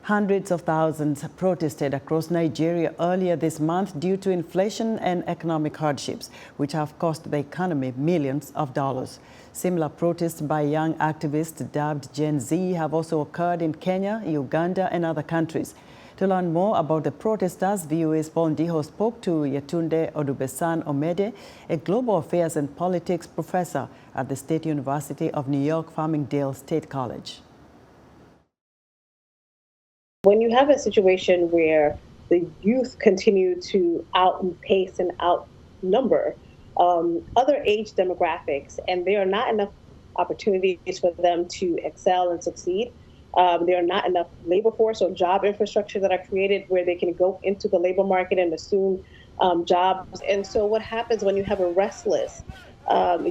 Hundreds of thousands protested across Nigeria earlier this month due to inflation and economic hardships, which have cost the economy millions of dollars. Similar protests by young activists dubbed Gen Z have also occurred in Kenya, Uganda, and other countries. To learn more about the protesters, VOA's Ndiho spoke to Yetunde Odugbesan-Omede, a global affairs and politics professor at the State University of New York-Farmingdale State College. When you have a situation where the youth continue to outpace and outnumber other age demographics, and there are not enough opportunities for them to excel and succeed, there are not enough labor force or job infrastructure that are created where they can go into the labor market and assume jobs. And so what happens when you have a restless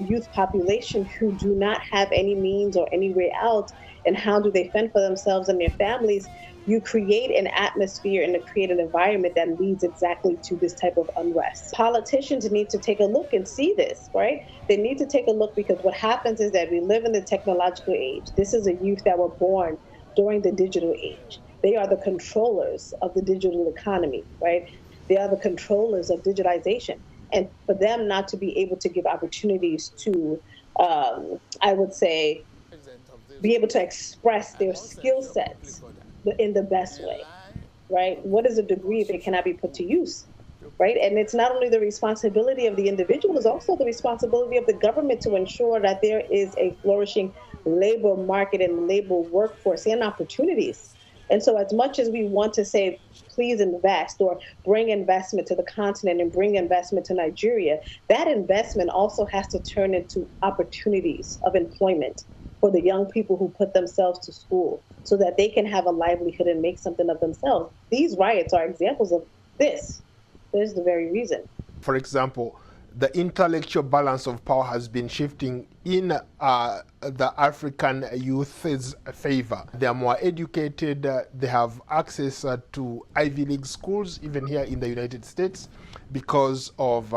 youth population who do not have any means or any way out, and how do they fend for themselves and their families? You create an atmosphere and create an environment that leads exactly to this type of unrest. Politicians need to take a look and see this, right? They need to take a look, because what happens is that we live in the technological age. This is a youth that were born during the digital age. They are the controllers of the digital economy, right? They are the controllers of digitization. And for them not to be able to give opportunities to, I would say, be able to express their skill sets in the best way, right? What is a degree if it cannot be put to use, right? And it's not only the responsibility of the individual, it's also the responsibility of the government to ensure that there is a flourishing labor market and labor workforce and opportunities. And so as much as we want to say, please invest or bring investment to the continent and bring investment to Nigeria, that investment also has to turn into opportunities of employment for the young people who put themselves to school so that they can have a livelihood and make something of themselves. These riots are examples of this. There's the very reason. For example, the intellectual balance of power has been shifting in the African youth's favor. They are more educated, they have access to Ivy League schools, even here in the United States, because of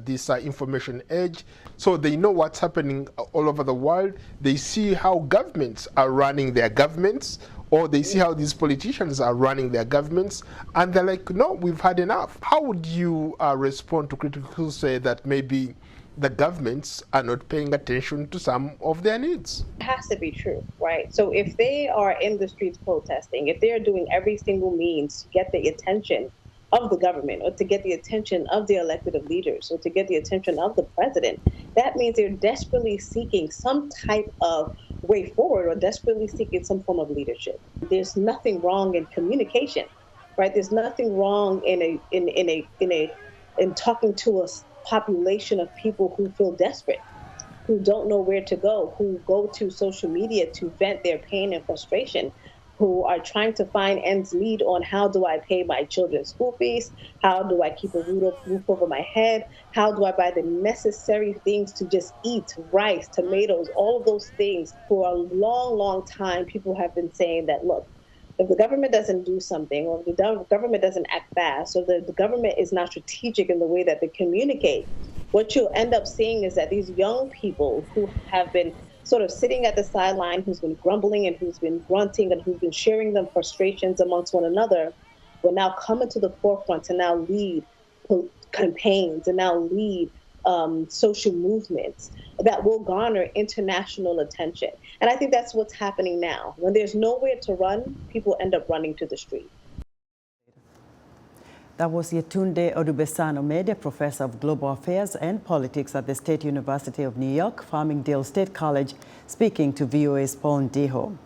this information age. So they know what's happening all over the world. They see how governments are running their governments, or they see how these politicians are running their governments, and they're like, no, we've had enough. How would you respond to critics who say that maybe the governments are not paying attention to some of their needs? It has to be true, right? So if they are in the streets protesting, if they're doing every single means to get the attention of the government, or to get the attention of the elected leaders, or to get the attention of the president, that means they're desperately seeking some type of way forward, or desperately seeking some form of leadership. There's nothing wrong in communication, right? There's nothing wrong in talking to a population of people who feel desperate, who don't know where to go, who go to social media to vent their pain and frustration, who are trying to find ends meet on how do I pay my children's school fees, how do I keep a roof over my head, how do I buy the necessary things to just eat, rice, tomatoes, all of those things. For a long, long time, people have been saying that, look, if the government doesn't do something, or if the government doesn't act fast, or the government is not strategic in the way that they communicate, what you'll end up seeing is that these young people who have been sort of sitting at the sideline, who's been grumbling and who's been grunting and who's been sharing them frustrations amongst one another, will now come into the forefront to now lead campaigns and now lead social movements that will garner international attention. And I think that's what's happening now. When there's nowhere to run, people end up running to the street. That was Yetunde Odugbesan-Omede, professor of global affairs and politics at the State University of New York, Farmingdale State College, speaking to VOA's Ndiho.